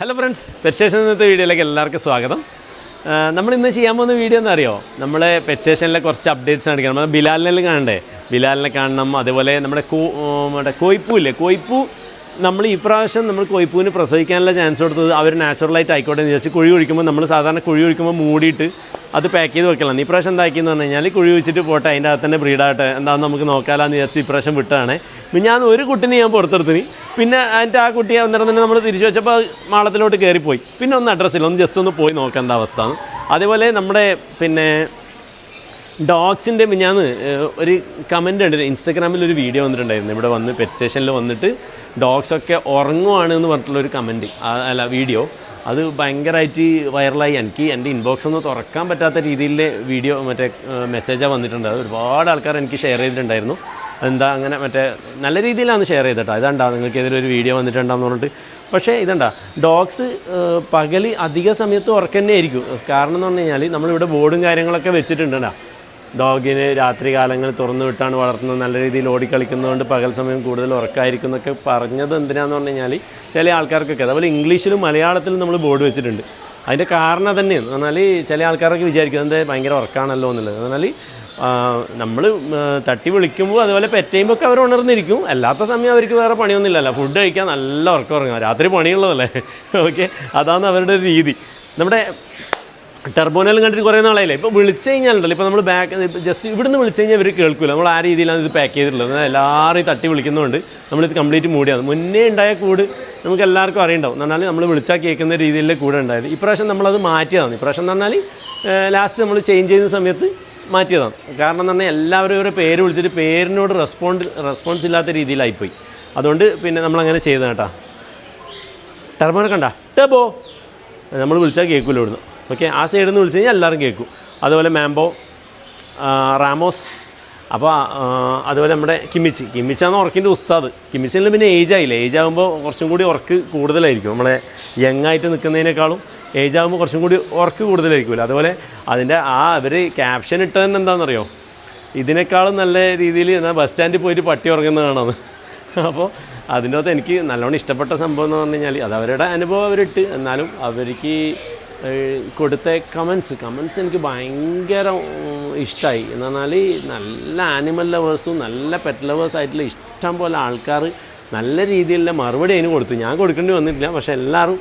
Hello friends, pet station ഇന്നത്തെ വീഡിയോയിലേക്ക് എല്ലാവർക്കും സ്വാഗതം. നമ്മളിന്ന് ചെയ്യാൻ പോകുന്ന വീഡിയോ എന്താ അറിയോ? നമ്മളെ പെറ്റ് സ്റ്റേഷനിലെ കുറച്ച് അപ്ഡേറ്റ്സ് കാണിക്കണം. നമ്മൾ ബിലാലിനെ കാണണ്ടേ, ബിലാലിനെ കാണണം. അതേപോലെ നമ്മുടെ കോയിപ്പൂ ഇല്ലേ, കോയിപ്പൂ നമ്മൾ ഈ പ്രാവശ്യം നമ്മൾ കോയിപ്പൂവിന് പ്രസവിക്കാനുള്ള ചാൻസ് കൊടുത്തത് അവർ നാച്ചുറലായിട്ട് ആയിക്കോട്ടെ എന്ന് വിചാരിച്ച് കുഴി ഒഴിക്കുമ്പോൾ നമ്മൾ സാധാരണ കുഴി ഒഴിക്കുമ്പോൾ മൂടിയിട്ട് അത് പാക്ക് ചെയ്ത് വെക്കണം. ഈ പ്രാവശ്യം എന്താക്കിയെന്ന് പറഞ്ഞു കഴിഞ്ഞാൽ കുഴി വെച്ചിട്ട് പോട്ടെ, അതിൻ്റെ അകത്ത് തന്നെ ബ്രീഡാകട്ടെ, എന്താണെന്ന് നമുക്ക് നോക്കാമെന്ന് വിചാരിച്ച് ഈ പ്രാവശ്യം വിട്ടതാണ്. ഞാൻ ഒരു കുട്ടിനെ ഞാൻ പുറത്തെടുത്തിന്, പിന്നെ അതിൻ്റെ ആ കുട്ടിയെ അന്നേരം തന്നെ നമ്മൾ തിരിച്ചു വെച്ചപ്പോൾ മാളത്തിലോട്ട് കയറിപ്പോയി. പിന്നെ ഒന്ന് അഡ്രസ്സില്ല, ഒന്ന് ജസ്റ്റ് ഒന്ന് പോയി നോക്കേണ്ട അവസ്ഥയാണ്. അതേപോലെ നമ്മുടെ ഡോഗ്സിൻ്റെ ഞാൻ ഒരു കമൻ്റ് ഉണ്ട്, ഇൻസ്റ്റാഗ്രാമിൽ ഒരു വീഡിയോ വന്നിട്ടുണ്ടായിരുന്നു. ഇവിടെ വന്ന് പെറ്റ് സ്റ്റേഷനിൽ വന്നിട്ട് ഡോഗ്സൊക്കെ ഉറങ്ങുവാണ് എന്ന് പറഞ്ഞിട്ടുള്ളൊരു കമൻറ്റ്, അല്ല വീഡിയോ. അത് ഭയങ്കരമായിട്ട് വൈറലായി. എനിക്ക് എൻ്റെ ഇൻബോക്സ് ഒന്ന് തുറക്കാൻ പറ്റാത്ത രീതിയിലെ വീഡിയോ മെസ്സേജാണ് വന്നിട്ടുണ്ട്. അത് ഒരുപാട് ആൾക്കാർ എനിക്ക് ഷെയർ ചെയ്തിട്ടുണ്ടായിരുന്നു. എന്താ അങ്ങനെ നല്ല രീതിയിലാണ് ഷെയർ ചെയ്തിട്ടോ. ഇതാണ്ടാ നിങ്ങൾക്ക് ഏതൊരു വീഡിയോ വന്നിട്ടുണ്ടാകുന്ന പറഞ്ഞിട്ട്. പക്ഷേ ഇതണ്ട, ഡോഗ്സ് പകൽ അധിക സമയത്ത് ഉറക്കം തന്നെ ആയിരിക്കും. കാരണം എന്ന് പറഞ്ഞു കഴിഞ്ഞാൽ നമ്മളിവിടെ ബോർഡും കാര്യങ്ങളൊക്കെ വെച്ചിട്ടുണ്ടാ. ഡോഗിന് രാത്രി കാലങ്ങൾ തുറന്നു വിട്ടാണ് വളർത്തുന്നത്, നല്ല രീതിയിൽ ഓടിക്കളിക്കുന്നതുകൊണ്ട് പകൽ സമയം കൂടുതൽ ഉറക്കമായിരിക്കും എന്നൊക്കെ പറഞ്ഞത് എന്തിനാന്ന് പറഞ്ഞു കഴിഞ്ഞാൽ ചില ആൾക്കാർക്കൊക്കെ, അതുപോലെ ഇംഗ്ലീഷിലും മലയാളത്തിലും നമ്മൾ ബോർഡ് വെച്ചിട്ടുണ്ട്. അതിൻ്റെ കാരണം തന്നെയാണ് പറഞ്ഞാൽ ചില ആൾക്കാരൊക്കെ വിചാരിക്കും എന്താ ഭയങ്കര ഉറക്കമാണല്ലോ എന്നുള്ളത്. എന്നാൽ നമ്മൾ തട്ടി വിളിക്കുമ്പോൾ അതുപോലെ പെറ്റയുമ്പോൾ ഒക്കെ അവർ ഉണർന്നിരിക്കും. അല്ലാത്ത സമയം അവർക്ക് വേറെ പണിയൊന്നുമില്ലല്ലോ, ഫുഡ് കഴിക്കാൻ നല്ല ഉറക്കം ഉറങ്ങാം, രാത്രി പണിയുള്ളതല്ലേ. ഓക്കെ, അതാണ് അവരുടെ ഒരു രീതി. നമ്മുടെ ടർബോനെല്ലാം കണ്ടിട്ട് കുറേ നാളായില്ലേ. ഇപ്പോൾ വിളിച്ചു കഴിഞ്ഞാലുണ്ടല്ലോ, ഇപ്പോൾ നമ്മൾ ജസ്റ്റ് ഇവിടുന്ന് വിളിച്ചു കഴിഞ്ഞാൽ ഇവർ കേൾക്കില്ല. നമ്മൾ ആ രീതിയിലാണ് ഇത് പാക്ക് ചെയ്തിട്ടുള്ളത്. എല്ലാവരും തട്ടി വിളിക്കുന്നതുകൊണ്ട് നമ്മളിത് കംപ്ലീറ്റ് മൂടിയാണ്. മുന്നേ ഉണ്ടായ കൂട് നമുക്ക് എല്ലാവർക്കും അറിയണ്ടാവും. എന്ന് പറഞ്ഞാൽ നമ്മൾ വിളിച്ചാൽ കേൾക്കുന്ന രീതിയിലെ കൂടെ ഉണ്ടായത്. ഇപ്രാവശ്യം നമ്മളത് മാറ്റിയതാണ്. ഇപ്രാവശ്യം എന്ന് പറഞ്ഞാൽ ലാസ്റ്റ് നമ്മൾ ചേഞ്ച് ചെയ്യുന്ന സമയത്ത് മാറ്റിയതാണ്. കാരണം എന്ന് പറഞ്ഞാൽ എല്ലാവരും ഇവരെ പേര് വിളിച്ചിട്ട് പേരിനോട് റെസ്പോൺസ് ഇല്ലാത്ത രീതിയിലായിപ്പോയി. അതുകൊണ്ട് പിന്നെ നമ്മളങ്ങനെ ചെയ്തതാണ് കേട്ടോ. ടർബോനെ കണ്ട ടബോ നമ്മൾ വിളിച്ചാൽ കേൾക്കില്ല ഇവിടുന്ന്. ഓക്കെ, ആ സൈഡിൽ നിന്ന് വിളിച്ച് കഴിഞ്ഞാൽ എല്ലാവരും കേൾക്കും. അതുപോലെ മാംബോ, റാമോസ്, അപ്പോൾ അതുപോലെ നമ്മുടെ കിമ്മിച്ചാണ് ഉറക്കിൻ്റെ ഉസ്താദ്. കിമ്മിച്ചിന് പിന്നെ ഏജ് ആയില്ലേ, ഏജ് ആകുമ്പോൾ കുറച്ചും കൂടി ഉറക്ക് കൂടുതലായിരിക്കും. നമ്മളെ യങ്ങായിട്ട് നിൽക്കുന്നതിനേക്കാളും ഏജ് ആകുമ്പോൾ കുറച്ചും കൂടി ഉറക്ക് കൂടുതലായിരിക്കുമല്ലോ. അതുപോലെ അതിൻ്റെ അവർ ക്യാപ്ഷൻ ഇട്ടതെന്ന് എന്താണെന്നറിയോ, ഇതിനേക്കാളും നല്ല രീതിയിൽ എന്നാൽ ബസ് സ്റ്റാൻഡിൽ പോയിട്ട് പട്ടി ഉറങ്ങുന്നതാണത്. അപ്പോൾ അതിൻ്റെ അകത്ത് എനിക്ക് നല്ലോണം ഇഷ്ടപ്പെട്ട സംഭവം എന്ന് പറഞ്ഞു കഴിഞ്ഞാൽ അത് അവരുടെ അനുഭവം അവരിട്ട്, എന്നാലും അവർക്ക് കൊടുത്ത കമൻസ് എനിക്ക് ഭയങ്കര ഇഷ്ടമായി. എന്ന് പറഞ്ഞാൽ നല്ല ആനിമൽ ലവേഴ്സും നല്ല പെറ്റ് ലവേഴ്സായിട്ടുള്ള ഇഷ്ടം പോലെ ആൾക്കാർ നല്ല രീതിയിലുള്ള മറുപടി അതിന് കൊടുത്തു. ഞാൻ കൊടുക്കേണ്ടി വന്നിട്ടില്ല, പക്ഷേ എല്ലാവരും.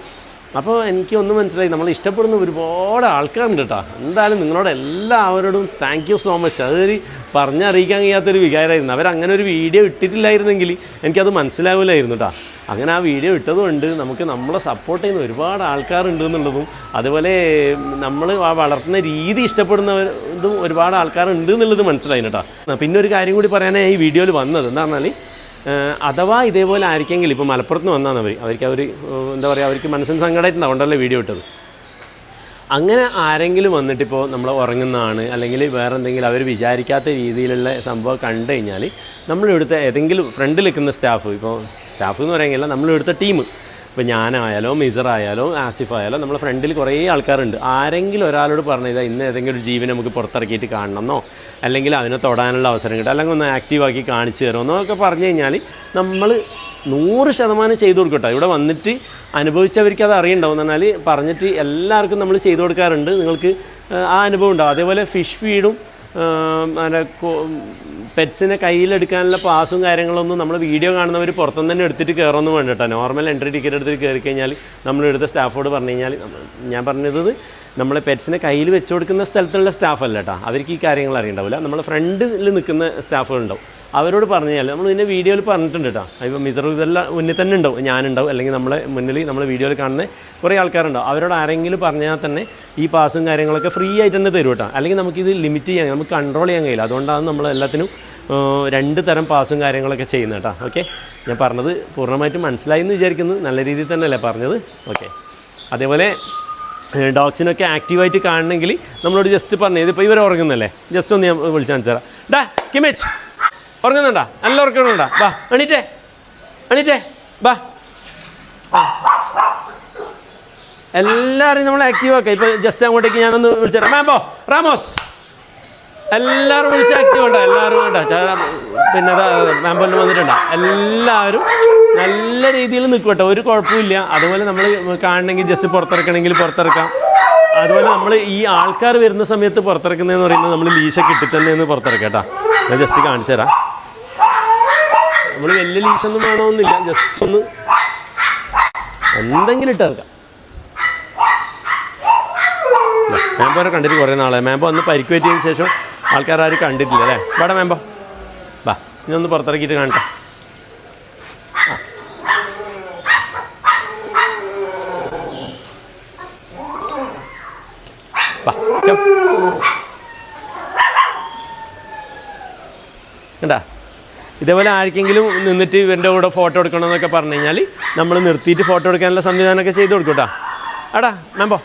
അപ്പോൾ എനിക്ക് ഒന്നും മനസ്സിലായി, നമ്മൾ ഇഷ്ടപ്പെടുന്ന ഒരുപാട് ആൾക്കാരുണ്ട് കേട്ടോ. എന്തായാലും നിങ്ങളോട് എല്ലാവരോടും താങ്ക് യു സോ മച്ച്. അതൊരു പറഞ്ഞറിയിക്കാൻ കഴിയാത്തൊരു വികാരമായിരുന്നു. അവരങ്ങനെ ഒരു വീഡിയോ ഇട്ടിട്ടില്ലായിരുന്നെങ്കിൽ എനിക്കത് മനസ്സിലാവില്ലായിരുന്നു കേട്ടോ. അങ്ങനെ ആ വീഡിയോ ഇട്ടതുകൊണ്ട് നമുക്ക് നമ്മളെ സപ്പോർട്ട് ചെയ്യുന്ന ഒരുപാട് ആൾക്കാരുണ്ട് എന്നുള്ളതും, അതുപോലെ നമ്മൾ ആ വളർത്തുന്ന രീതി ഇഷ്ടപ്പെടുന്നതും ഒരുപാട് ആൾക്കാരുണ്ട് എന്നുള്ളത് മനസ്സിലായി കേട്ടോ. പിന്നെ ഒരു കാര്യം കൂടി പറയാനാണ് ഈ വീഡിയോയിൽ വന്നത്. എന്താ പറഞ്ഞാൽ അഥവാ ഇതേപോലെ ആയിരിക്കെങ്കിൽ, ഇപ്പോൾ മലപ്പുറത്ത് നിന്ന് വന്നാണ് അവർക്ക് എന്താ പറയുക, അവർക്ക് മനസ്സിന് സങ്കടമായിട്ടുണ്ടാവും, ഉണ്ടല്ലോ വീഡിയോ ഇട്ടത്. അങ്ങനെ ആരെങ്കിലും വന്നിട്ടിപ്പോൾ നമ്മൾ ഉറങ്ങുന്നതാണ് അല്ലെങ്കിൽ വേറെ എന്തെങ്കിലും അവർ വിചാരിക്കാത്ത രീതിയിലുള്ള സംഭവം കണ്ടു കഴിഞ്ഞാൽ നമ്മളിവിടുത്തെ ഏതെങ്കിലും ഫ്രണ്ടിൽ നിൽക്കുന്ന സ്റ്റാഫ് എന്ന് പറയുന്നില്ല, നമ്മളിവിടുത്തെ ടീം, ഇപ്പോൾ ഞാനായാലോ മിസറായാലോ ആസിഫായാലോ നമ്മളെ ഫ്രണ്ടിൽ കുറേ ആൾക്കാരുണ്ട്. ആരെങ്കിലും ഒരാളോട് പറഞ്ഞാൽ ഇന്ന് ഏതെങ്കിലും ഒരു ജീവനെ നമുക്ക് പുറത്തിറക്കിയിട്ട് കാണണമെന്നോ അല്ലെങ്കിൽ അതിനെ തൊടാനുള്ള അവസരം കിട്ടും, അല്ലെങ്കിൽ ഒന്ന് ആക്റ്റീവാക്കി കാണിച്ചു തരുമെന്നോ ഒക്കെ പറഞ്ഞു കഴിഞ്ഞാൽ നമ്മൾ 100% ചെയ്തു കൊടുക്കട്ടോ. ഇവിടെ വന്നിട്ട് അനുഭവിച്ചവർക്ക് അത് അറിയണ്ടാവും. എന്ന് പറഞ്ഞാൽ പറഞ്ഞിട്ട് എല്ലാവർക്കും നമ്മൾ ചെയ്തു കൊടുക്കാറുണ്ട്. നിങ്ങൾക്ക് ആ അനുഭവം ഉണ്ടാവും. അതേപോലെ ഫിഷ് ഫീഡും പെറ്റ്സിനെ കയ്യിലെടുക്കാനുള്ള പാസും കാര്യങ്ങളൊന്നും നമ്മൾ വീഡിയോ കാണുന്നവർ പുറത്തുനിന്ന് തന്നെ എടുത്തിട്ട് കയറൊന്നും വേണ്ട കേട്ടോ. നോർമൽ എൻട്രി ടിക്കറ്റ് എടുത്തിട്ട് കയറി കഴിഞ്ഞാൽ നമ്മളെടുത്ത സ്റ്റാഫോട് പറഞ്ഞു കഴിഞ്ഞാൽ, ഞാൻ പറഞ്ഞത് നമ്മളെ പെറ്റ്സിനെ കയ്യിൽ വെച്ച് കൊടുക്കുന്ന സ്ഥലത്തുള്ള സ്റ്റാഫല്ല കേട്ടോ, അവർക്ക് ഈ കാര്യങ്ങൾ അറിയണ്ടാവില്ല. നമ്മൾ ഫ്രണ്ടിൽ നിൽക്കുന്ന സ്റ്റാഫുകളുണ്ടാവും, അവരോട് പറഞ്ഞു കഴിഞ്ഞാൽ നമ്മൾ ഇതിൻ്റെ വീഡിയോയിൽ പറഞ്ഞിട്ടുണ്ട് കേട്ടോ. ഇപ്പോൾ മിസർ ഇതെല്ലാം മുന്നിൽ തന്നെ ഉണ്ടാവും, ഞാനുണ്ടാവും, അല്ലെങ്കിൽ നമ്മളെ മുന്നിൽ നമ്മൾ വീഡിയോയിൽ കാണുന്ന കുറേ ആൾക്കാരുണ്ടാവും. അവരോട് ആരെങ്കിലും പറഞ്ഞാൽ തന്നെ ഈ പാസും കാര്യങ്ങളൊക്കെ ഫ്രീ ആയിട്ട് തന്നെ തരും കേട്ടോ. അല്ലെങ്കിൽ നമുക്കിത് ലിമിറ്റ് ചെയ്യാൻ, നമുക്ക് കൺട്രോൾ ചെയ്യാൻ കഴിയില്ല. അതുകൊണ്ടാണ് നമ്മൾ എല്ലാത്തിനും 2 തരം പാസും കാര്യങ്ങളൊക്കെ ചെയ്യുന്നത് കേട്ടോ. ഓക്കെ, ഞാൻ പറഞ്ഞത് പൂർണ്ണമായിട്ടും മനസ്സിലായി എന്ന് വിചാരിക്കുന്നു. നല്ല രീതിയിൽ തന്നെയല്ലേ പറഞ്ഞത്. ഓക്കെ, അതേപോലെ ഡോഗ്സിനൊക്കെ ആക്റ്റീവായിട്ട് കാണണമെങ്കിൽ നമ്മളോട് ജസ്റ്റ് പറഞ്ഞത്, ഇപ്പോൾ ഇവർ ഉറങ്ങുന്നല്ലേ, ജസ്റ്റ് ഒന്ന് ഞാൻ വിളിച്ചു കാണിച്ചു തരാം. ഡാ കിമേച്ച് ഉറങ്ങുന്നുണ്ടാ, നല്ല ഉറക്കമുണ്ടാ, ബാ എണീറ്റേ ബാ. എല്ലാവരെയും നമ്മൾ ആക്റ്റീവ് ആക്കാം. ഇപ്പോൾ ജസ്റ്റ് അങ്ങോട്ടേക്ക് ഞാനൊന്ന് വിളിച്ചു തരാം. മാംബോ, റാമോസ്, എല്ലാവരും വിളിച്ച് ആക്റ്റീവ് ഉണ്ടോ? എല്ലാവരും ഉണ്ടോ? പിന്നെ മാമ്പോലിന് വന്നിട്ടുണ്ടോ? എല്ലാവരും നല്ല രീതിയിൽ നിൽക്കും കേട്ടോ, ഒരു കുഴപ്പമില്ല. അതുപോലെ നമ്മൾ കാണണമെങ്കിൽ ജസ്റ്റ് പുറത്തിറക്കണമെങ്കിൽ പുറത്തിറക്കാം. അതുപോലെ നമ്മൾ ഈ ആൾക്കാർ വരുന്ന സമയത്ത് പുറത്തിറക്കുന്നതെന്ന് പറയുന്നത് നമ്മൾ ലീശൊക്കെ ഇട്ടിട്ട് തന്നെ പുറത്തിറക്കാം കേട്ടോ. ഞാൻ ജസ്റ്റ് കാണിച്ചു തരാം. നമ്മൾ വലിയ ലീഷൊന്നും വേണമെന്നില്ല, ജസ്റ്റ് ഒന്ന് എന്തെങ്കിലും ഇട്ടിറക്കാം. മാമ്പോനെ കണ്ടിട്ട് കുറേ നാളെ. മാമ്പോ ഒന്ന് പരിക്ക് പറ്റിയതിന് ശേഷം ആൾക്കാരും കണ്ടിട്ടില്ല അല്ലേ? വേടാ മാമ്പോ, വാ ഇനി ഒന്ന് പുറത്തിറക്കിയിട്ട് കാണട്ടെ. കണ്ടാ, ഇതേപോലെ ആർക്കെങ്കിലും നിന്നിട്ട് ഇവൻ്റെ കൂടെ ഫോട്ടോ എടുക്കണമെന്നൊക്കെ പറഞ്ഞു കഴിഞ്ഞാൽ നമ്മൾ നിർത്തിയിട്ട് ഫോട്ടോ എടുക്കാനുള്ള സംവിധാനമൊക്കെ ചെയ്ത് കൊടുക്കും കേട്ടോ. ആടാ മാമ്പോ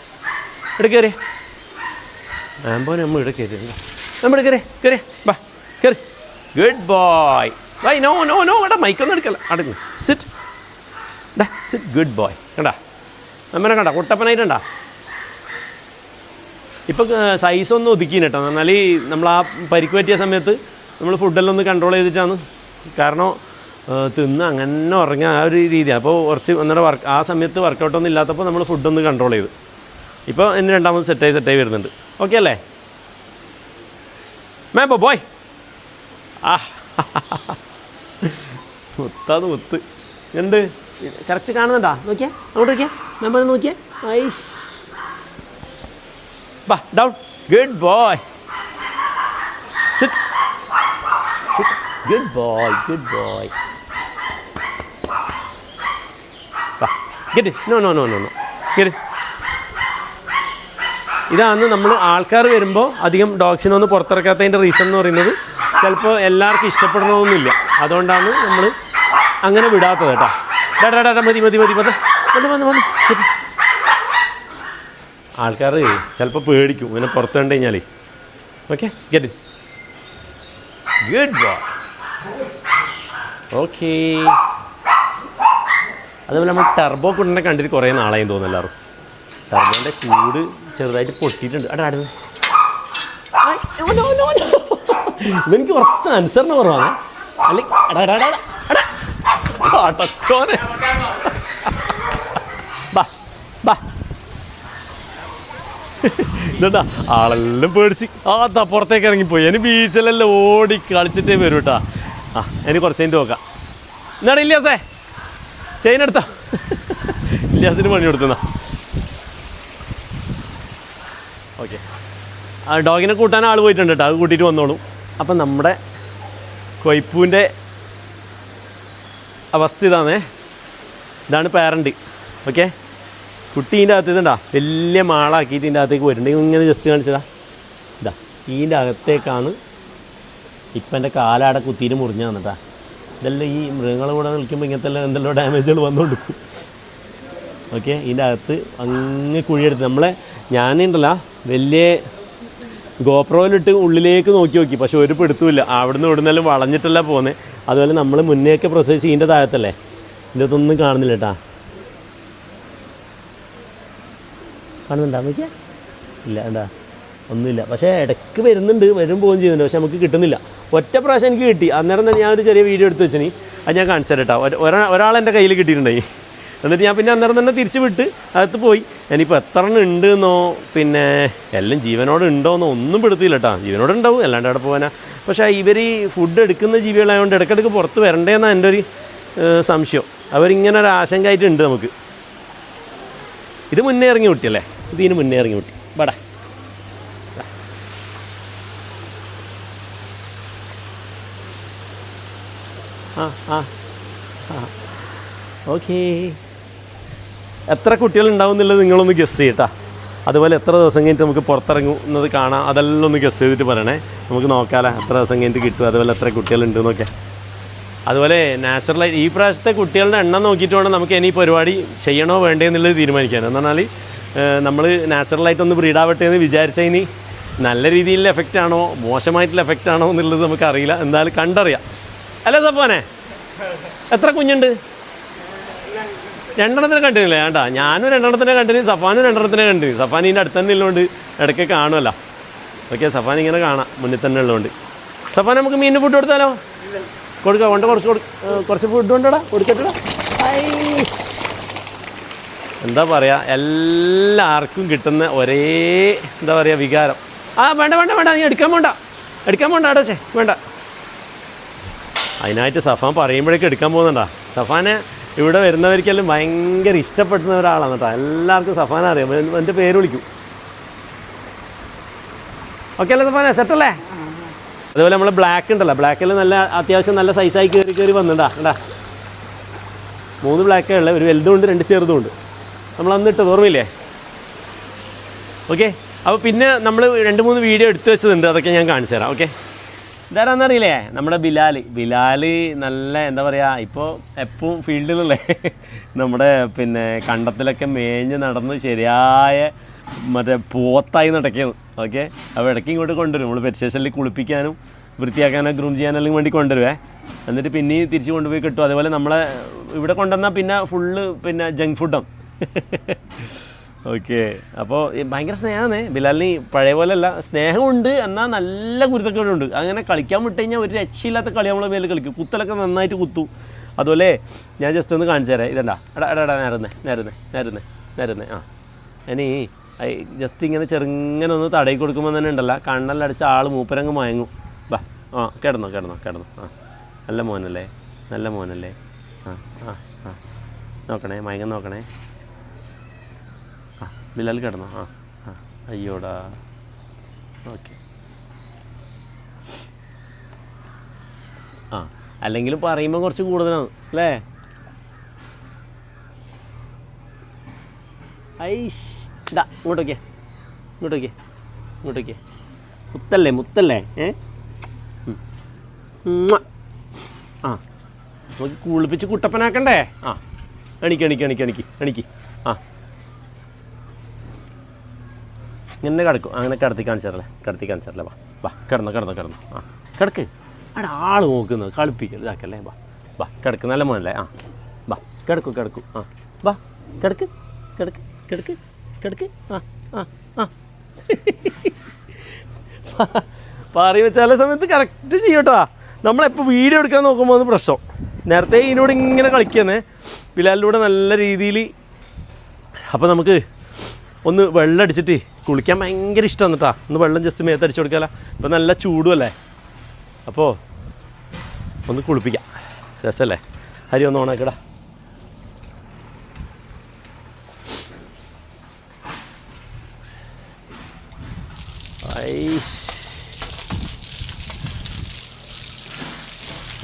ഇവിടെ കയറി, മാമ്പോ നമ്മൾ ഇവിടെ കയറി, നമ്മൾ കയറി കയറി, വാ കയറി. Good boy. Why no no no, എടാ മൈക്കൊന്നും എടുക്കല്ല, അടങ്ങ് സിറ്റ്, ഡാ സിറ്റ്. Good boy. കണ്ടാ നമ്മനെ കണ്ടാ കുട്ടപ്പനായിട്ടുണ്ടാ. ഇപ്പം സൈസൊന്നും ഒതുക്കി കേട്ടോ. എന്നാൽ നമ്മൾ ആ പരിക്ക് പറ്റിയ സമയത്ത് നമ്മൾ ഫുഡെല്ലാം ഒന്ന് കൺട്രോൾ ചെയ്തിട്ടാണ്. കാരണം തിന്ന് അങ്ങനെ ഉറങ്ങുക ആ ഒരു രീതിയാണ്. അപ്പോൾ കുറച്ച് അന്നേരം ആ സമയത്ത് വർക്കൗട്ടൊന്നും ഇല്ലാത്തപ്പോൾ നമ്മൾ ഫുഡൊന്ന് കൺട്രോൾ ചെയ്തു. ഇപ്പോൾ എന്നെ രണ്ടാമത് സെറ്റായി വരുന്നുണ്ട്. ഓക്കെ അല്ലേ മാമ്പോ ബോയ്? ആ മുത്താത് മുത്ത് ഉണ്ട്. കറക്റ്റ് കാണുന്നുണ്ടാ? നോക്കിയേ, അങ്ങോട്ട് നോക്കിയേ, മാമ്പോ നോക്കിയേ. ഐഷ്, ബാ down. Good boy. Sit. Good boy, good boy. ബാ get. No no no no no get. ഇതാണ് നമ്മൾ ആൾക്കാർ വരുമ്പോൾ അധികം ഡോഗ്സിനൊന്ന് പുറത്തിറക്കാത്തതിൻ്റെ റീസൺ എന്ന് പറയുന്നത് ചിലപ്പോൾ എല്ലാവർക്കും ഇഷ്ടപ്പെടണമെന്നില്ല. അതുകൊണ്ടാണ് നമ്മൾ അങ്ങനെ വിടാത്തത് കേട്ടോ. ഡാ മതി മതി മതി മതി വന്ന് വന്ന് വന്ന്. ആൾക്കാർ ചിലപ്പോൾ പേടിക്കും ഇങ്ങനെ പുറത്ത് കണ്ടു കഴിഞ്ഞാൽ. Okay get. Good boy. Okay. അതുപോലെ നമ്മൾ ടർബോ കുട്ടിനെ കണ്ടിട്ട് കുറേ നാളായി തോന്നുന്നു എല്ലാവരും. ടർബോൻ്റെ കൂട് ചെറുതായിട്ട് പൊട്ടിയിട്ടുണ്ട്. അടുത്ത് ഇതെനിക്ക് കുറച്ച് അനുസരണ കുറവാണ്. അല്ലെങ്കിൽ ഇതാ ആളെല്ലാം പേടിച്ച് അതാ പുറത്തേക്ക് ഇറങ്ങിപ്പോയി. ഇനി ബീച്ചിലെല്ലാം ഓടി കളിച്ചിട്ടേ വരും കേട്ടാ. ആ എനിക്ക് കുറച്ച് കഴിഞ്ഞിട്ട് നോക്കാം. എന്നാണ് ഇല്യാസേ ചെയിൻ എടുത്താ? ഇല്യാസിന് പണി കൊടുത്തുന്നാ. ഓക്കെ. ആ ഡോഗിനെ കൂട്ടാൻ ആൾ പോയിട്ടുണ്ട് കേട്ടോ, അത് കൂട്ടിയിട്ട് വന്നോളും. അപ്പം നമ്മുടെ കൊയ്പ്പൂവിൻ്റെ അവസ്ഥ ഇതാണേ. ഇതാണ് പാരൻ്റ്. ഓക്കെ. കുട്ടീൻ്റെ അകത്ത് ഇതുണ്ടാ വലിയ മാളാക്കിയിട്ട് ഇതിൻ്റെ അകത്തേക്ക് വരുന്നുണ്ട്. ഇങ്ങനെ ജസ്റ്റ് കാണിച്ചതാ. ഇതാ ഇതിൻ്റെ അകത്തേക്കാണ് ഇപ്പം എൻ്റെ കാലാടെ കുത്തിയിട്ട് മുറിഞ്ഞു വന്നിട്ടാ. ഇതെല്ലാം ഈ മൃഗങ്ങളെ കൂടെ നിൽക്കുമ്പോൾ ഇങ്ങനത്തെ എന്തെല്ലോ ഡാമേജുകൾ വന്നുകൊടുക്കും. ഓക്കെ. ഇതിൻ്റെ അകത്ത് അങ്ങ് കുഴിയെടുത്ത് നമ്മളെ ഞാനുണ്ടല്ല വലിയ ഗോപ്രോയിലിട്ട് ഉള്ളിലേക്ക് നോക്കി പക്ഷെ ഒരു പിടുത്തുമില്ല. അവിടുന്ന് ഇവിടുന്നെല്ലാം വളഞ്ഞിട്ടല്ല പോകുന്നത്. അതുപോലെ നമ്മൾ മുന്നേയൊക്കെ പ്രസവിച്ച് ഇതിൻ്റെ താഴത്തല്ലേ, ഇതിൻ്റെ അതൊന്നും കാണുന്നില്ല കേട്ടാ. കാണുന്നുണ്ടാ നോക്കിയാ? ഇല്ല എന്താ ഒന്നുമില്ല. പക്ഷേ ഇടയ്ക്ക് വരുന്നുണ്ട്, വരും പോവുകയും ചെയ്യുന്നുണ്ട്. പക്ഷെ നമുക്ക് കിട്ടുന്നില്ല. ഒറ്റ പ്രാവശ്യം എനിക്ക് കിട്ടി. അന്നേരം തന്നെ ഞാനൊരു ചെറിയ വീഡിയോ എടുത്ത് വെച്ചിനി, അത് ഞാൻ കാണിച്ചു തരാം കേട്ടോ. ഒരാളെൻ്റെ കയ്യിൽ കിട്ടിയിട്ടുണ്ടായി. എന്നിട്ട് ഞാൻ പിന്നെ അന്നേരം തന്നെ തിരിച്ച് വിട്ട് അകത്ത് പോയി. ഞാനിപ്പോൾ എത്ര എണ്ണം ഉണ്ടെന്നോ പിന്നെ എല്ലാം ജീവനോട് ഉണ്ടോയെന്നോ ഒന്നും പെടുത്തില്ല കേട്ടോ. ജീവനോട് ഉണ്ടാവും, അല്ലാണ്ട് അവിടെ പോകാനാ. പക്ഷേ ഇവർ ഫുഡ് എടുക്കുന്ന ജീവികളായതുകൊണ്ട് ഇടയ്ക്കിടയ്ക്ക് പുറത്ത് വരണ്ടേന്നാണ് എൻ്റെ ഒരു സംശയം. അവരിങ്ങനെ ഒരു ആശങ്കയായിട്ടുണ്ട് നമുക്ക്. ഇത് മുന്നേ ഇറങ്ങി കുട്ടിയല്ലേ, ഇതിന് മുന്നേ ഇറങ്ങി കുട്ടി. ബടാ ആ ആ ആ ഓക്കേ. എത്ര കുട്ടികളുണ്ടാവും എന്നുള്ളത് നിങ്ങളൊന്ന് ഗസ് ചെയ്യട്ടാ. അതുപോലെ എത്ര ദിവസം കഴിഞ്ഞിട്ട് നമുക്ക് പുറത്തിറങ്ങുന്നത് കാണാം, അതെല്ലാം ഒന്ന് ഗസ് ചെയ്തിട്ട് പറയണേ. നമുക്ക് നോക്കാമല്ലോ എത്ര ദിവസം കഴിഞ്ഞിട്ട് കിട്ടും, അതുപോലെ എത്ര കുട്ടികളുണ്ട് എന്നൊക്കെ. അതുപോലെ നാച്ചുറലായി ഈ പ്രാവശ്യത്തെ കുട്ടികളുടെ എണ്ണം നോക്കിയിട്ട് വേണം നമുക്ക് ഇനി പരിപാടി ചെയ്യണോ വേണ്ടേ എന്നുള്ളത് തീരുമാനിക്കാൻ. എന്ന് പറഞ്ഞാൽ നമ്മൾ നാച്ചുറലായിട്ടൊന്ന് ബ്രീഡാവട്ടെ എന്ന് വിചാരിച്ചതിന് നല്ല രീതിയിലുള്ള എഫക്റ്റ് ആണോ മോശമായിട്ടുള്ള എഫക്റ്റ് ആണോ എന്നുള്ളത് നമുക്കറിയില്ല. എന്തായാലും കണ്ടറിയാം അല്ലേ സഫാനെ? എത്ര കുഞ്ഞുണ്ട്? രണ്ടെണ്ണത്തിനെ കണ്ടില്ലേ? വേണ്ട, ഞാനും രണ്ടെണ്ണത്തിനെ കണ്ടിന്, സഫാനും രണ്ടെണ്ണത്തിനെ കണ്ടിന്. സഫാൻ ഇതിൻ്റെ അടുത്ത് തന്നെ ഉള്ളതുകൊണ്ട് ഇടയ്ക്ക് കാണുമല്ലോ. ഓക്കെ, സഫാൻ ഇങ്ങനെ കാണാം മുന്നിൽ തന്നെ ഉള്ളതുകൊണ്ട്. സഫാൻ നമുക്ക് മീനിന് ഫുഡ് കൊടുത്താലോ? കൊടുക്കാം, കൊണ്ട് കുറച്ച് ഫുഡ് കൊണ്ടോടാ, കൊടുക്കട്ടടാ. എന്താ പറയുക, എല്ലാവർക്കും കിട്ടുന്ന ഒരേ എന്താ പറയുക വികാരം. വേണ്ട വേണ്ട വേണ്ട, നീ എടുക്കാൻ പോണ്ട അടച്ചേ, വേണ്ട. അതിനായിട്ട് സഫാൻ പറയുമ്പോഴേക്കും എടുക്കാൻ പോകുന്നുണ്ടാ. സഫാനെ ഇവിടെ വരുന്നവർക്കെല്ലാം ഭയങ്കര ഇഷ്ടപ്പെടുന്ന ഒരാളാണ് കേട്ടോ. എല്ലാവർക്കും സഫാനെ അറിയാം, എൻ്റെ പേര് വിളിക്കും. ഓക്കെ അല്ലേ സഫാനെ, സെറ്റല്ലേ? അതുപോലെ നമ്മളെ ബ്ലാക്ക് ഉണ്ടല്ലോ, ബ്ലാക്കിൽ നല്ല അത്യാവശ്യം നല്ല സൈസായി കയറി വന്നിട്ടാ കേട്ടാ. 3 ബ്ലാക്കേ ഉള്ളത്, ഒരു വലുതുമുണ്ട് 2 ചെറുതുമുണ്ട്. നമ്മൾ അന്ന് ഇട്ടത് ഓർമ്മയില്ലേ? ഓക്കെ, അപ്പോൾ പിന്നെ നമ്മൾ 2-3 വീഡിയോ എടുത്തു വെച്ചതുണ്ട്, അതൊക്കെ ഞാൻ കാണിച്ചു തരാം. ഓക്കെ, ഇതാരാന്നറിയില്ലേ? നമ്മുടെ ബിലാൽ നല്ല എന്താ പറയുക, ഇപ്പോൾ എപ്പോഴും ഫീൽഡിലല്ലേ നമ്മുടെ പിന്നെ കണ്ടത്തിലൊക്കെ മേഞ്ഞ് നടന്ന് ശരിയായ മറ്റേ പോത്തായി നടക്കുന്നു. ഓക്കെ, അപ്പോൾ ഇടയ്ക്ക് ഇങ്ങോട്ട് കൊണ്ടുവരും. നമ്മൾ പെറ്റ് സ്റ്റേഷനിൽ കുളിപ്പിക്കാനും വൃത്തിയാക്കാനോ ഗ്രൂം ചെയ്യാനെല്ലാം വേണ്ടി കൊണ്ടുവരുവേ. എന്നിട്ട് പിന്നെയും തിരിച്ച് കൊണ്ടുപോയി കിട്ടും. അതുപോലെ നമ്മളെ ഇവിടെ കൊണ്ടുവന്നാൽ പിന്നെ ഫുള്ള് പിന്നെ ജങ്ക് ഫുഡാണ്. ഓക്കെ, അപ്പോൾ ഭയങ്കര സ്നേഹമാണ് ബിലാലിന്. പഴയ പോലെയല്ല, സ്നേഹമുണ്ട്, എന്നാൽ നല്ല കുരുത്തക്കേടുണ്ട്. അങ്ങനെ കളിക്കാൻ വിട്ട് കഴിഞ്ഞാൽ ഒരു രക്ഷയില്ലാത്ത കളി നമ്മളെ മേലെ കളിക്കും. കുത്തലൊക്കെ നന്നായിട്ട് കുത്തു. അതുപോലെ ഞാൻ ജസ്റ്റ് ഒന്ന് കാണിച്ചു തരാം. ഇതെന്താ എടാ നേരുന്നേ. ഇനി ജസ്റ്റ് ഇങ്ങനെ ചെറുങ്ങനെ ഒന്ന് തടയി കൊടുക്കുമ്പോൾ തന്നെ ഉണ്ടല്ലോ, കണ്ണെല്ലാം അടിച്ച ആൾ മൂപ്പരങ്ങ് മയങ്ങും. ബാ, കിടന്നോ. നല്ല മോനല്ലേ. നോക്കണേ, മയങ്ങം നോക്കണേ. ബിലാൽ കിടന്നോ? അയ്യോടാ. ഓക്കെ, അല്ലെങ്കിലും പറയുമ്പോൾ കുറച്ച് കൂടുതലാണ് അല്ലേ? ഇതാ ഇങ്ങോട്ടോക്കെ. മുത്തല്ലേ നമുക്ക് കുളിപ്പിച്ച് കുട്ടപ്പനാക്കണ്ടേ? എണിക്ക്. ഇങ്ങനെ കിടക്കും. അങ്ങനെ കിടത്തി കാണിച്ചാറല്ലേ. വാ കിടന്നോ. കിടക്ക്. അവിടെ ആൾ നോക്കുന്നത് കളിപ്പിക്കൽ ഇതാക്കല്ലേ. വാ കിടക്ക്, നല്ല മോനല്ലേ. വാ കിടക്കൂ. വാ കിടക്ക്. പറയുമ്പോൾ ചില സമയത്ത് കറക്റ്റ് ചെയ്യട്ടോ. നമ്മളെപ്പോൾ വീഡിയോ എടുക്കാൻ നോക്കുമ്പോൾ ഒന്ന് പ്രശ്നം. നേരത്തെ ഇതിനോട് ഇങ്ങനെ കളിക്കുന്നേ ബിലാലിലൂടെ നല്ല രീതിയിൽ. അപ്പോൾ നമുക്ക് ഒന്ന് വെള്ളം അടിച്ചിട്ട് കുളിക്കാൻ ഭയങ്കര ഇഷ്ടമാണ് കേട്ടോ. ഒന്ന് വെള്ളം ജസ്റ്റ് മേത്തടിച്ച് കൊടുക്കാമല്ലോ. ഇപ്പോൾ നല്ല ചൂടുമല്ലേ, അപ്പോൾ ഒന്ന് കുളിപ്പിക്കാം. രസമല്ലേ? ഹരി ഒന്ന് ഓണാക്കടാ.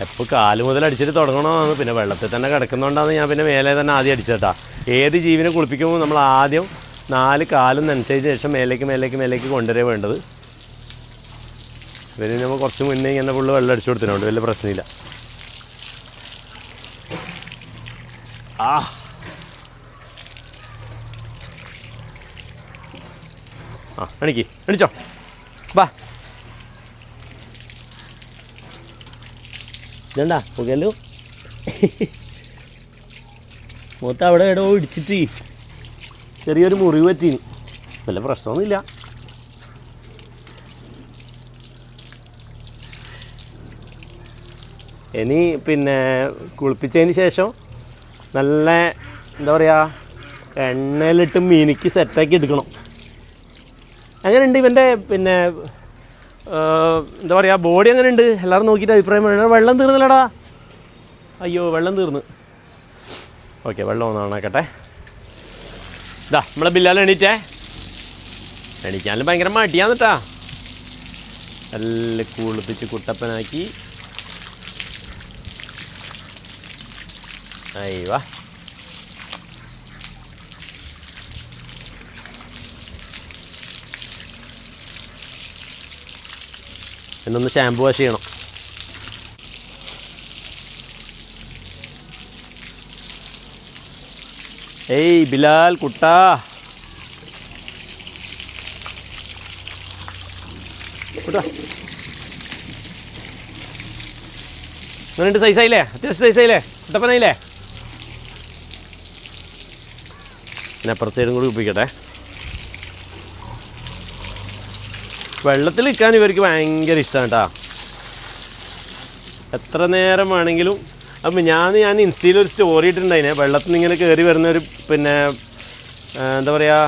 എപ്പോൾ കാല് മുതൽ അടിച്ചിട്ട് തുടങ്ങണമെന്നാണ്. പിന്നെ വെള്ളത്തിൽ തന്നെ കിടക്കുന്നതുകൊണ്ടാണ് ഞാൻ പിന്നെ മേലെ തന്നെ ആദ്യം അടിച്ചേട്ടാ. ഏത് ജീവിനെ കുളിപ്പിക്കുമ്പോൾ നമ്മൾ ആദ്യം 4 കാലും നനച്ചതിന് ശേഷം മേലേക്ക് കൊണ്ടുവരേ വേണ്ടത്. പിന്നെ നമ്മൾ കുറച്ച് മുന്നേ ഇങ്ങനെ ഫുള്ള് വെള്ളം അടിച്ചു കൊടുത്തിട്ടുണ്ട്, വലിയ പ്രശ്നമില്ല. എണിച്ചോ. ബാ ഇതണ്ടാ പുകല്ലോ. മൊത്തം അവിടെ ഇടോ ഇടിച്ചിട്ട് ചെറിയൊരു മുറിവ് പറ്റീന്. വല്ല പ്രശ്നമൊന്നുമില്ല. ഇനി പിന്നെ കുളിപ്പിച്ചതിന് ശേഷം നല്ല എന്താ പറയുക, എണ്ണയിലിട്ട് മീനിക്ക് സെറ്റാക്കി എടുക്കണം. അങ്ങനെയുണ്ട് ഇവൻ്റെ പിന്നെ എന്താ പറയുക, ബോഡി അങ്ങനെ ഉണ്ട്. എല്ലാവരും നോക്കിയിട്ട് അഭിപ്രായം വേണം. വെള്ളം തീർന്നില്ലടാ. അയ്യോ, വെള്ളം തീർന്ന്. ഓക്കെ, വെള്ളം ഒന്ന് ഓണാക്കട്ടെ. ഇതാ നമ്മളെ ബിലാൽ എണീക്കാനും ഭയങ്കര മടിയാന്ന് കേട്ടാ. എല്ലാം കുളിപ്പിച്ച് കുട്ടപ്പനാക്കി. അയ്യവാ, എന്നൊന്ന് ഷാമ്പു വാഷ് ചെയ്യണം. ഏയ് ബിലാൽ കുട്ടാ, അങ്ങനെ സൈസായില്ലേ? അത്യാവശ്യം സൈസായില്ലേ? കുട്ടപ്പനായില്ലേ? പിന്നെ അപ്പുറത്തെ സൈഡും കൂടി ഉപയോഗിക്കട്ടെ. വെള്ളത്തിൽ നിൽക്കാൻ ഇവർക്ക് ഭയങ്കര ഇഷ്ടമാണ് കേട്ടോ. എത്ര നേരം വേണമെങ്കിലും. അപ്പം ഞാൻ ഇൻസ്റ്റയിൽ ഒരു സ്റ്റോറി ഇട്ടിട്ടുണ്ടായിനെ, വെള്ളത്തിൽ നിന്ന് ഇങ്ങനെ കയറി വരുന്നൊരു പിന്നെ എന്താ പറയുക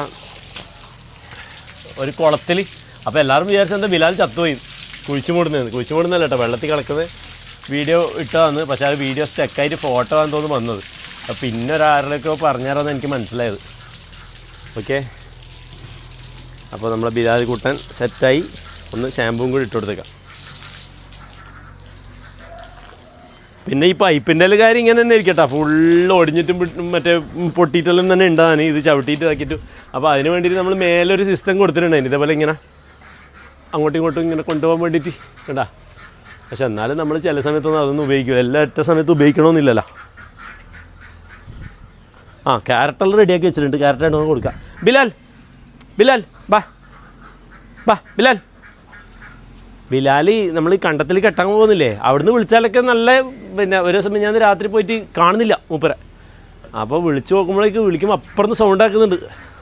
ഒരു കുളത്തിൽ. അപ്പോൾ എല്ലാവരും വിചാരിച്ചത് എന്താ ബിലാൽ ചത്തുപോയി കുഴിച്ചു മൂടുന്നതല്ല കേട്ടോ, വെള്ളത്തിൽ കിടക്കുന്നത് വീഡിയോ ഇട്ടതാണ്. പക്ഷേ അത് വീഡിയോ സ്റ്റക്കായിട്ട് ഫോട്ടോ ആണെന്ന് തോന്നുന്നു വന്നത്. അപ്പോൾ പിന്നെ ഒരാളിലൊക്കെ പറഞ്ഞുതരാമെന്ന് എനിക്ക് മനസ്സിലായത്. ഓക്കെ, അപ്പോൾ നമ്മളെ ബിലാൽ കൂട്ടൻ സെറ്റായി. ഒന്ന് ഷാമ്പൂവും കൂടി ഇട്ട് കൊടുത്തേക്കാം. പിന്നെ ഈ പൈപ്പിൻ്റെ കാര്യം ഇങ്ങനെ തന്നെ ഇരിക്കട്ടെ, ഫുള്ള് ഒടിഞ്ഞിട്ടും മറ്റേ പൊട്ടിയിട്ടെല്ലാം തന്നെ ഉണ്ടാകാൻ ഇത് ചവിട്ടിയിട്ട് ഇതാക്കിയിട്ടു. അപ്പോൾ അതിന് വേണ്ടിയിട്ട് നമ്മൾ മേലൊരു സിസ്റ്റം കൊടുത്തിട്ടുണ്ടായിരുന്നു, ഇതേപോലെ ഇങ്ങനെ അങ്ങോട്ടും ഇങ്ങോട്ടും ഇങ്ങനെ കൊണ്ടുപോകാൻ വേണ്ടിയിട്ട് കേട്ടാ. പക്ഷെ എന്നാലും നമ്മൾ ചില സമയത്തൊന്നും അതൊന്നും ഉപയോഗിക്കില്ല, എല്ലാ ഒറ്റ സമയത്ത് ഉപയോഗിക്കണമെന്നില്ലല്ലോ. ക്യാരറ്റെല്ലാം റെഡിയാക്കി വെച്ചിട്ടുണ്ട്, ക്യാരറ്റ് ആയിട്ട് കൊടുക്കാം. ബിലാൽ ബാ ബിലാൽ നമ്മൾ ഈ കണ്ടത്തിൽ കെട്ടാൻ പോകുന്നില്ലേ, അവിടുന്ന് വിളിച്ചാലൊക്കെ നല്ല പിന്നെ ഒരു ദിവസം ഞാൻ രാത്രി പോയിട്ട് കാണുന്നില്ല മൂപ്പരെ. അപ്പോൾ വിളിച്ച് നോക്കുമ്പോഴേക്ക് വിളിക്കുമ്പോൾ അപ്പുറത്ത് സൗണ്ട് ആക്കുന്നുണ്ട്.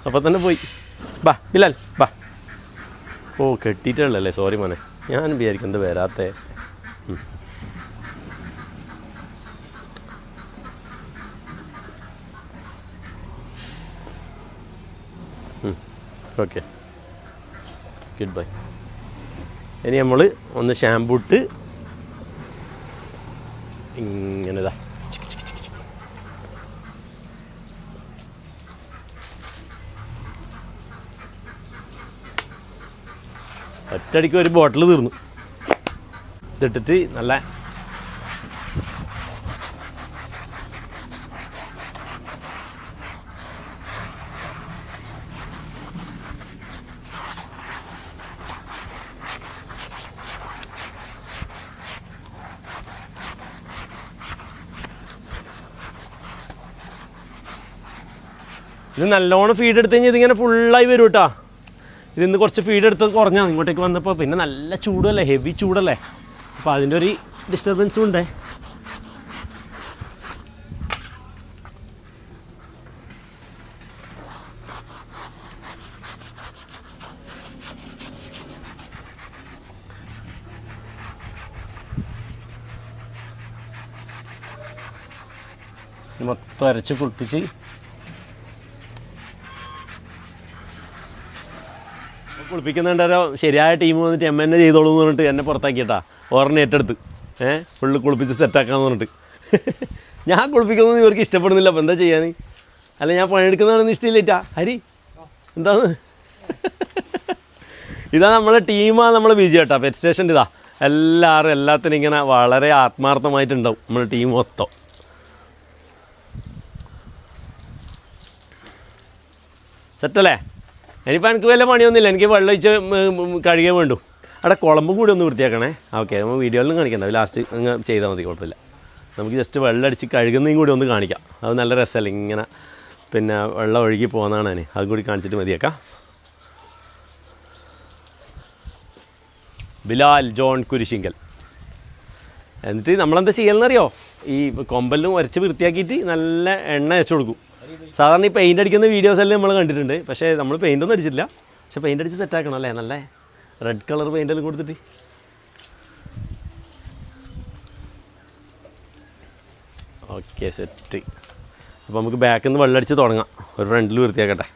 അപ്പോൾ തന്നെ പോയി. ബിലാൽ ബാ. ഓ കെട്ടിയിട്ടുള്ളല്ലേ, സോറി മോനെ, ഞാൻ വിചാരിക്കുന്നത് വരാത്തേ. Okay, good bye. ഇനി നമ്മൾ ഒന്ന് ഷാമ്പൂ ഇട്ട് ഇങ്ങനെതാ ഒറ്റയടിക്ക് ഒരു ബോട്ടിൽ തീർന്നു. ഇതിട്ടിട്ട് നല്ല ഇത് നല്ലോണം ഫീഡ് എടുത്ത് കഴിഞ്ഞാൽ ഇതിങ്ങനെ ഫുള്ളായി വരും കേട്ടോ. ഇതിന്ന് കുറച്ച് ഫീഡ് എടുത്ത് കുറഞ്ഞാൽ ഇങ്ങോട്ടേക്ക് വന്നപ്പോൾ പിന്നെ നല്ല ചൂടല്ലേ, ഹെവി ചൂടല്ലേ, അപ്പോൾ അതിൻ്റെ ഒരു ഡിസ്റ്റർബൻസും ഉണ്ടേ. മൊത്തം അരച്ച് കുളിപ്പിച്ച് കുളിപ്പിക്കുന്നുണ്ടോ. ശരിയായ ടീം വന്നിട്ട് എന്നെ ചെയ്തോളൂ എന്ന് പറഞ്ഞിട്ട് എന്നെ പുറത്താക്കിയിട്ടാ, ഓർമ്മ ഏറ്റെടുത്ത് ഫുള്ള് കുളിപ്പിച്ച് സെറ്റാക്കാന്ന് പറഞ്ഞിട്ട്. ഞാൻ കുളിപ്പിക്കുന്നത് ഇവർക്ക് ഇഷ്ടപ്പെടുന്നില്ല, അപ്പോൾ എന്താ ചെയ്യാൻ? അല്ല ഞാൻ പണിയെടുക്കുന്നതാണെന്ന് ഇഷ്ടമില്ലേറ്റാ ഹരി, എന്താന്ന്? ഇതാ നമ്മളെ ടീമാണ്, നമ്മളെ വിജയ കേട്ടോ. പെറ്റ് സ്റ്റേഷൻ്റെ ഇതാ എല്ലാത്തിനും ഇങ്ങനെ വളരെ ആത്മാർത്ഥമായിട്ടുണ്ടാവും നമ്മുടെ ടീം മൊത്തം. സെറ്റല്ലേ? ഇനിയിപ്പോൾ എനിക്ക് വല്ല പണിയൊന്നുമില്ല, എനിക്ക് വെള്ളം ഒഴിച്ച് കഴുകിയേ വേണ്ടു. അവിടെ കുളമ്പും കൂടി ഒന്ന് വൃത്തിയാക്കണേ. ഓക്കെ, നമ്മൾ വീഡിയോയിലൊന്നും കാണിക്കണ്ട, ലാസ്റ്റ് അങ്ങ് ചെയ്താൽ മതി, കുഴപ്പമില്ല. നമുക്ക് ജസ്റ്റ് വെള്ളം അടിച്ച് കഴുകുന്നതും കൂടി ഒന്ന് കാണിക്കാം, അത് നല്ല രസമല്ലേ ഇങ്ങനെ പിന്നെ വെള്ളം ഒഴുകി പോകുന്നതാണ്. ഞാൻ അതും കൂടി കാണിച്ചിട്ട് മതിയേക്കാം. ബിലാൽ ജോൺ കുരിശിങ്കൽ. എന്നിട്ട് നമ്മളെന്താ ചെയ്യലെന്നറിയോ, ഈ കൊമ്പലിനും ഉരച്ച് വൃത്തിയാക്കിയിട്ട് നല്ല എണ്ണ വെച്ച് കൊടുക്കും. സാധാരണ ഈ പെയിൻ്റ് അടിക്കുന്ന വീഡിയോസെല്ലാം നമ്മൾ കണ്ടിട്ടുണ്ട്, പക്ഷേ നമ്മൾ പെയിൻ്റൊന്നും അടിച്ചിട്ടില്ല. പക്ഷേ പെയിൻ്റ് അടിച്ച് സെറ്റാക്കണം അല്ലേ, നല്ല റെഡ് കളർ പെയിൻ്റെല്ലാം കൊടുത്തിട്ട്. Okay, set. അപ്പോൾ നമുക്ക് ബാക്കിൽ നിന്ന് വെള്ളം അടിച്ച് തുടങ്ങാം. ഒരു ഫ്രണ്ടിൽ വൃത്തിയാക്കട്ടെ.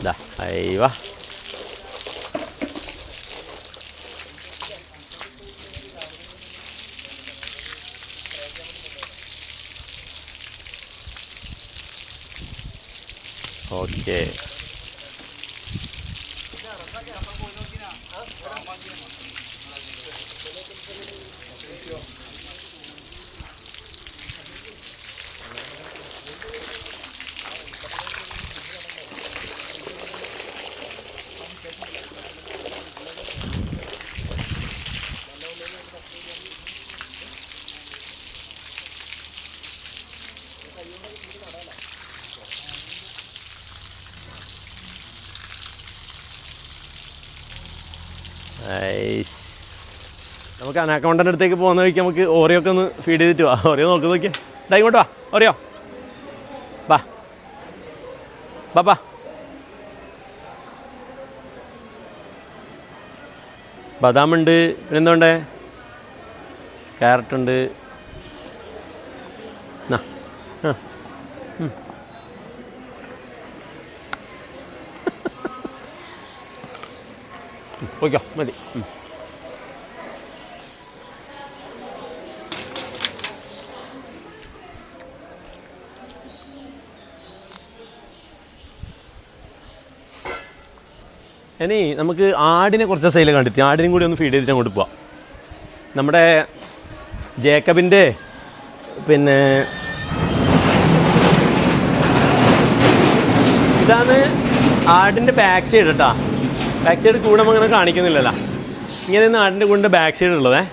ഇതാ അയ്യവാ. ഓക്കെ, നമുക്ക് അനാക്കൗണ്ടൻ്റെ അടുത്തേക്ക് പോകുന്ന വഴിക്ക് നമുക്ക് ഓറിയൊക്കെ ഒന്ന് ഫീഡ് ചെയ്തിട്ട് വാ. ഓറിയോ നോക്കി നോക്കിയേ, ഇതാ ഇങ്ങോട്ട് വാ ഓറിയോ, ബാ ബാ ബാ. ബദാമുണ്ട്, പിന്നെന്തുണ്ടേ, ക്യാരറ്റുണ്ട്. ഓക്കെ മതി. ഇനി നമുക്ക് ആടിനെ കുറച്ച് സൈഡിൽ കണ്ടിട്ട് ആടിനും കൂടി ഒന്ന് ഫീഡ് ചെയ്തിട്ട് അങ്ങോട്ട് പോവാം. നമ്മുടെ ജേക്കബിൻ്റെ പിന്നെ ഇതാണ് ആടിൻ്റെ ബാക്ക് സൈഡ് കേട്ടോ. ബാക്ക് സൈഡ് കൂടെ അങ്ങനെ കാണിക്കുന്നില്ലല്ലോ. ഇങ്ങനെയൊന്നും ആടിൻ്റെ കൂടെ ബാക്ക് സൈഡ് ഉള്ളതേ.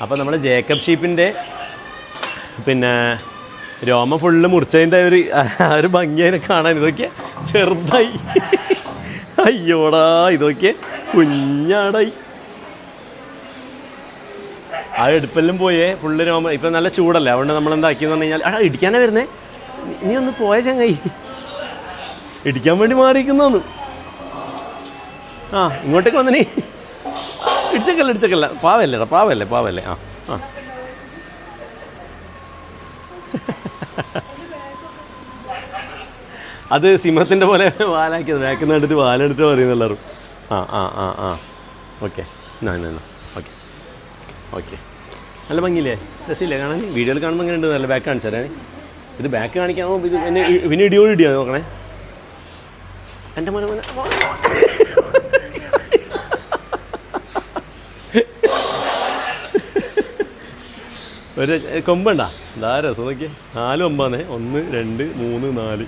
അപ്പോൾ നമ്മൾ ജേക്കബ് ഷീപ്പിൻ്റെ പിന്നെ രോമ ഫുള്ള് മുറിച്ചതിൻ്റെ ഒരു ഭംഗിയായി കാണാൻ. ഇതൊക്കെ ചെറുതായി, അയ്യോടാ ഇതൊക്കെ കുഞ്ഞാടായി. ആ എടുപ്പെല്ലാം പോയേ ഫുള്ള് രോമ. ഇപ്പം നല്ല ചൂടല്ലേ, അതുകൊണ്ട് നമ്മളെന്താക്കിയെന്ന് പറഞ്ഞു കഴിഞ്ഞാൽ ഇടിക്കാനാ വരുന്നേ. നീ ഒന്ന് പോയ ചങ്ങായി, ഇടിക്കാൻ വേണ്ടി മാറിയിരിക്കുന്നു. ഇങ്ങോട്ടേക്ക് വന്ന നീ ഇടിച്ചക്കല്ല പാവല്ലേ. അത് സിംഹത്തിൻ്റെ പോലെ വാലാക്കിയത്, ബാക്കിൽ നിന്ന് എടുത്തിട്ട് വാലെടുത്ത് പറയുന്ന എല്ലാവരും. Okay okay okay. നല്ല ഭംഗിയില്ലേ, രസമില്ലേ കാണാൻ? വീഡിയോയിൽ കാണുമ്പോൾ അങ്ങനെ ഉണ്ട്. നല്ല ബാക്ക് കാണിച്ചു തരാൻ. ഇത് ബാക്ക് കാണിക്കാമോ? ഇത് പിന്നെ ഇടിയോട് ഇടിയാ നോക്കണേ. എൻ്റെ മോനെ ഒരു കൊമ്പണ്ട. എന്താ രസം നോക്കിയേ. 4 കൊമ്പാന്നേ. 1 2 3 4.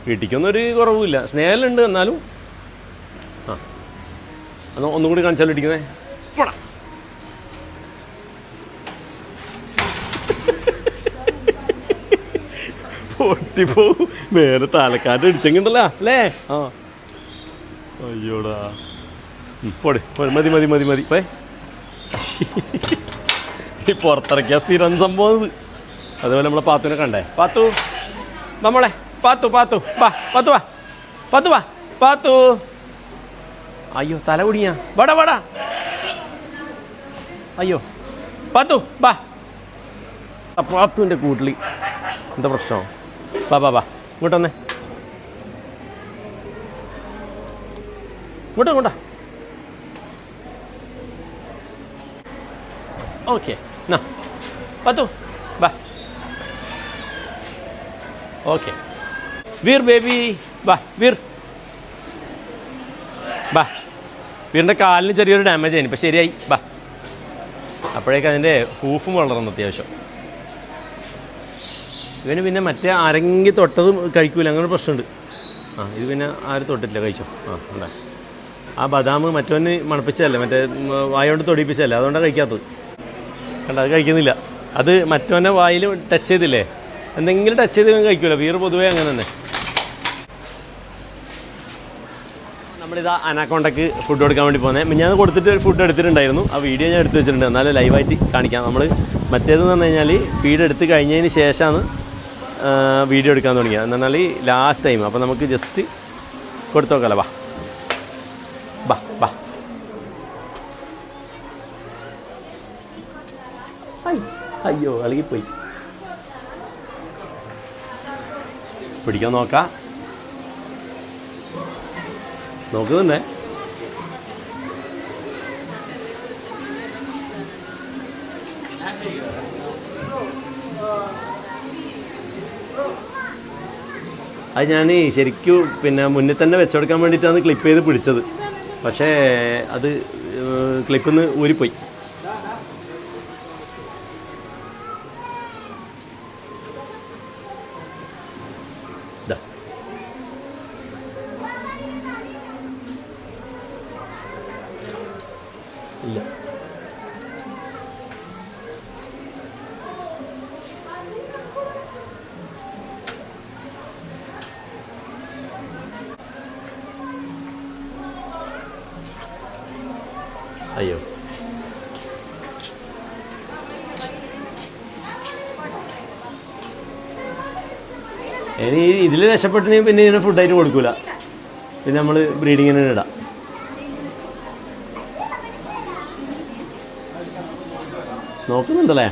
വീട്ടിക്കൊന്നും ഒരു കുറവുമില്ല. സ്നേഹമുണ്ട് എന്നാലും. അത് ഒന്നും കൂടി കാണിച്ചാലും ഇടിക്കുന്നേ. പൊട്ടിപ്പോവും. മേലെ താലക്കാട്ട് ഇടിച്ചെങ്കിണ്ടല്ലോ അല്ലേ? അയ്യോടാ. പോടെ മതി പേ. ഈ പുറത്തിറക്കിയ സ്ഥിരം സംഭവം ഇത്. അതുപോലെ നമ്മളെ പാത്തുവിനെ കണ്ടേ. പാത്തു നമ്മളെ പാത്തു അയ്യോ തല കുടിയാ. വാടാ അയ്യോ പാത്തു ബാ. പാത്തുവിൻ്റെ കൂട്ടിൽ എന്താ പ്രശ്നം? ബാ ഇങ്ങോട്ടൊന്നേ. ഇങ്ങോട്ടാ. ഓക്കെ പാത്തു ബാ. ഓക്കെ വീർ ബേബി ബാ. വീറിൻ്റെ കാലിന് ചെറിയൊരു ഡാമേജ് ആയിരുന്നു. ഇപ്പം ശരിയായി. ബാ. അപ്പോഴേക്കും അതിൻ്റെ ഹൂഫും വളർന്നു അത്യാവശ്യം. ഇവന് പിന്നെ മറ്റേ ആരെങ്കിലും തൊട്ടതും കഴിക്കൂല, അങ്ങനെ പ്രശ്നമുണ്ട്. ഇത് പിന്നെ ആരും തൊട്ടിട്ടില്ല, കഴിച്ചോ. ഉണ്ടാ. ആ ബദാം മറ്റവന് മണപ്പിച്ചതല്ലേ, മറ്റേ വായോണ്ട് തൊടിപ്പിച്ചതല്ലേ, അതുകൊണ്ടാണ് കഴിക്കാത്തത്. കണ്ട, അത് കഴിക്കുന്നില്ല. അത് മറ്റവൻ്റെ വായിൽ ടച്ച് ചെയ്തില്ലേ, എന്തെങ്കിലും ടച്ച് ചെയ്ത് കഴിക്കൂല. വീറ് പൊതുവേ അങ്ങനെ തന്നെ. നമ്മളിതാ അനാക്കോണ്ടക്ക് ഫുഡ് കൊടുക്കാൻ വേണ്ടി പോകുന്നത്. ഞാൻ കൊടുത്തിട്ട് ഫുഡ് എടുത്തിട്ടുണ്ടായിരുന്നു. ആ വീഡിയോ ഞാൻ എടുത്ത് വെച്ചിട്ടുണ്ട്. എന്നാലും ലൈവായിട്ട് കാണിക്കാം. നമ്മൾ മറ്റേതെന്ന് പറഞ്ഞു കഴിഞ്ഞാൽ ഫീഡ് എടുത്ത് കഴിഞ്ഞതിന് ശേഷമാണ് വീഡിയോ എടുക്കാൻ തുടങ്ങിയത്. എന്നാൽ ലാസ്റ്റ് ടൈം. അപ്പോൾ നമുക്ക് ജസ്റ്റ് കൊടുത്തു നോക്കാമല്ലോ. ബാ. അയ്യോ അളകിപ്പോയി. പിടിക്കാൻ നോക്കുന്നുണ്ടേ. അത് ഞാൻ ശരിക്കും പിന്നെ മുന്നിൽ തന്നെ വെച്ചുകൊടുക്കാൻ വേണ്ടിയിട്ടാണ് ക്ലിപ്പ് ചെയ്ത് പിടിച്ചത്. പക്ഷേ അത് ക്ലിപ്പിൽ നിന്ന് ഊരിപ്പോയി. ഇല്ല, അയ്യോ. ഇനി ഇതിൽ രക്ഷപ്പെട്ടിന് പിന്നെ ഇതിനെ ഫുഡായിട്ട് കൊടുക്കൂല. പിന്നെ നമ്മൾ ബ്രീഡിങ്ങിന് ഇടാം. നോക്കുന്നുണ്ടല്ലേ?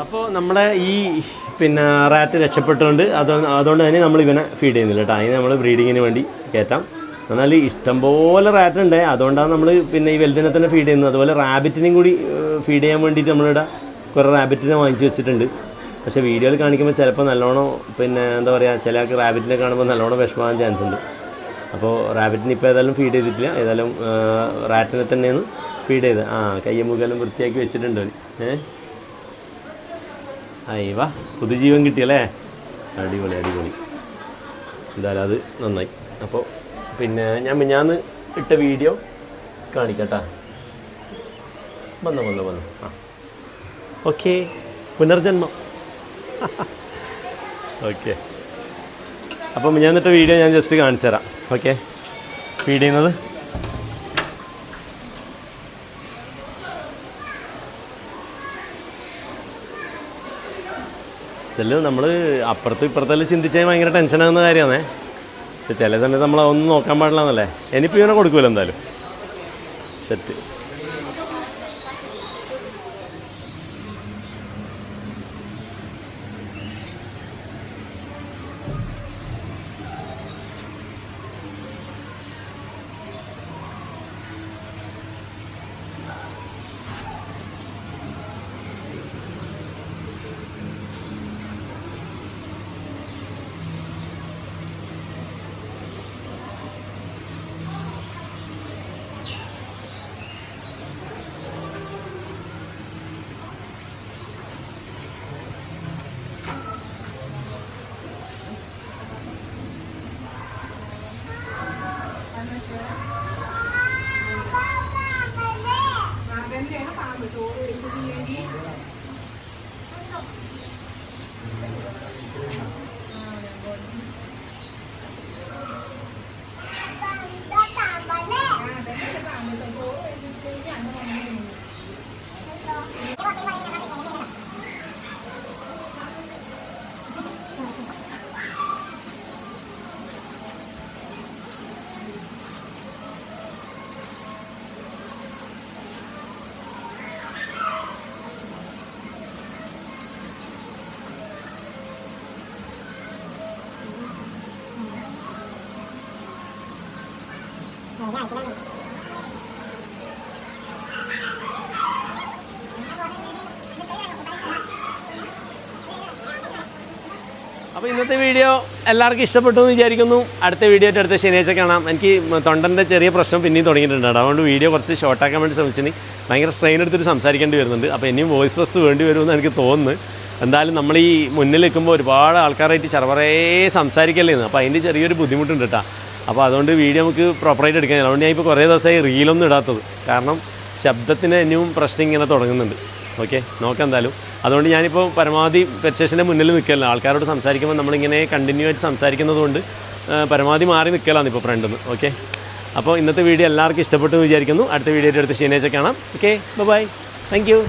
അപ്പോൾ നമ്മുടെ ഈ പിന്നെ റാറ്റ് രക്ഷപ്പെട്ടുകൊണ്ട് അതുകൊണ്ട് തന്നെ നമ്മൾ ഇവനെ ഫീഡ് ചെയ്യുന്നില്ല കേട്ടോ. അതിന് നമ്മൾ ബ്രീഡിങ്ങിന് വേണ്ടി കയറ്റാം. എന്നാൽ ഇഷ്ടംപോലെ റാറ്റ് ഉണ്ട്, അതുകൊണ്ടാണ് നമ്മൾ പിന്നെ ഈ വലുതിനെ തന്നെ ഫീഡ് ചെയ്യുന്നത്. അതുപോലെ റാബിറ്റിനെയും കൂടി ഫീഡ് ചെയ്യാൻ വേണ്ടിയിട്ട് നമ്മളിവിടെ കുറേ റാബിറ്റിനെ വാങ്ങിച്ച് വെച്ചിട്ടുണ്ട്. പക്ഷേ വീഡിയോയിൽ കാണിക്കുമ്പോൾ ചിലപ്പോൾ നല്ലോണം പിന്നെ എന്താ പറയുക, ചില ആൾക്ക് റാബിറ്റിനെ കാണുമ്പോൾ നല്ലോണം വിഷമാകാൻ ചാൻസ് ഉണ്ട്. അപ്പോൾ റാബിറ്റിന് ഇപ്പോൾ ഏതായാലും ഫീഡ് ചെയ്തിട്ടില്ല, ഏതായാലും റാറ്റിനെ തന്നെയാണ് ഫീഡ് ചെയ്ത്. കയ്യും മുഖെല്ലാം വൃത്തിയാക്കി വെച്ചിട്ടുണ്ട്. അയ്യവാ, പുതുജീവൻ കിട്ടിയല്ലേ? അടിപൊളി അടിപൊളി. എന്തായാലും അത് നന്നായി. അപ്പോൾ പിന്നെ ഞാൻ ഇട്ട വീഡിയോ കാണിക്കട്ടാ. വന്നു ഓക്കെ. പുനർജന്മം. ഓക്കെ, അപ്പം ഞാൻ ഇട്ട വീഡിയോ ഞാൻ ജസ്റ്റ് കാണിച്ചു തരാം. ഓക്കെ, ഫീഡ് ചെയ്യുന്നത് ഇതെല്ലാം നമ്മൾ അപ്പുറത്തും ഇപ്പുറത്തെല്ലാം ചിന്തിച്ചാൽ ഭയങ്കര ടെൻഷനാകുന്ന കാര്യമാണേ. ചില സമയത്ത് നമ്മളതൊന്നും നോക്കാൻ പാടില്ല എന്നല്ലേ. ഇനിയിപ്പോൾ ഇവനെ കൊടുക്കുമല്ലോ എന്തായാലും. സെറ്റ്. അപ്പോൾ ഇന്നത്തെ വീഡിയോ എല്ലാവർക്കും ഇഷ്ടപ്പെട്ടു എന്ന് വിചാരിക്കുന്നു. അടുത്ത വീഡിയോ ആയിട്ട് അടുത്ത ശനിയാഴ്ച കാണാം. എനിക്ക് തൊണ്ടൻ്റെ ചെറിയ പ്രശ്നം പിന്നെയും തുടങ്ങിയിട്ടുണ്ട്. അതുകൊണ്ട് വീഡിയോ കുറച്ച് ഷോർട്ടാക്കാൻ വേണ്ടി ശ്രമിച്ചിന് ഭയങ്കര സ്ട്രെയിൻ എടുത്തിട്ട് സംസാരിക്കേണ്ടി വരുന്നുണ്ട്. അപ്പോൾ ഇനിയും വോയിസ് റെസ്റ്റ് വേണ്ടി വരുമെന്ന് എനിക്ക് തോന്നുന്നു. എന്തായാലും നമ്മൾ ഈ മുന്നിൽ നിൽക്കുമ്പോൾ ഒരുപാട് ആൾക്കാരായിട്ട് ചെറുപറേ സംസാരിക്കല്ലേന്ന്. അപ്പോൾ അതിൻ്റെ ചെറിയൊരു ബുദ്ധിമുട്ടുണ്ട് കേട്ടോ. അപ്പോൾ അതുകൊണ്ട് വീഡിയോ നമുക്ക് പ്രോപ്പറായിട്ട് എടുക്കാൻ. അതുകൊണ്ട് ഞാൻ ഇപ്പോൾ കുറേ ദിവസമായി റീലൊന്നും ഇടാത്തത്. കാരണം ശബ്ദത്തിന് ഇനിയും പ്രശ്നം ഇങ്ങനെ തുടങ്ങുന്നുണ്ട്. ഓക്കെ, നോക്കാം എന്തായാലും. അതുകൊണ്ട് ഞാനിപ്പോൾ പരമാവധി പെറ്റ് സ്റ്റേഷൻ്റെ മുന്നിൽ നിൽക്കല്ല. ആൾക്കാരോട് സംസാരിക്കുമ്പോൾ നമ്മളിങ്ങനെ കണ്ടിന്യൂ ആയിട്ട് സംസാരിക്കുന്നത് കൊണ്ട് പരമാവധി മാറി നിൽക്കലാണ് ഇപ്പോൾ ഫ്രണ്ടിൽ നിന്ന്. ഓക്കെ, അപ്പോൾ ഇന്നത്തെ വീഡിയോ എല്ലാവർക്കും ഇഷ്ടപ്പെട്ടു എന്ന് വിചാരിക്കുന്നു. അടുത്ത വീഡിയോ ആയിട്ട് അടുത്ത ശനിയാഴ്ച കാണാം. Okay, bye, thank U.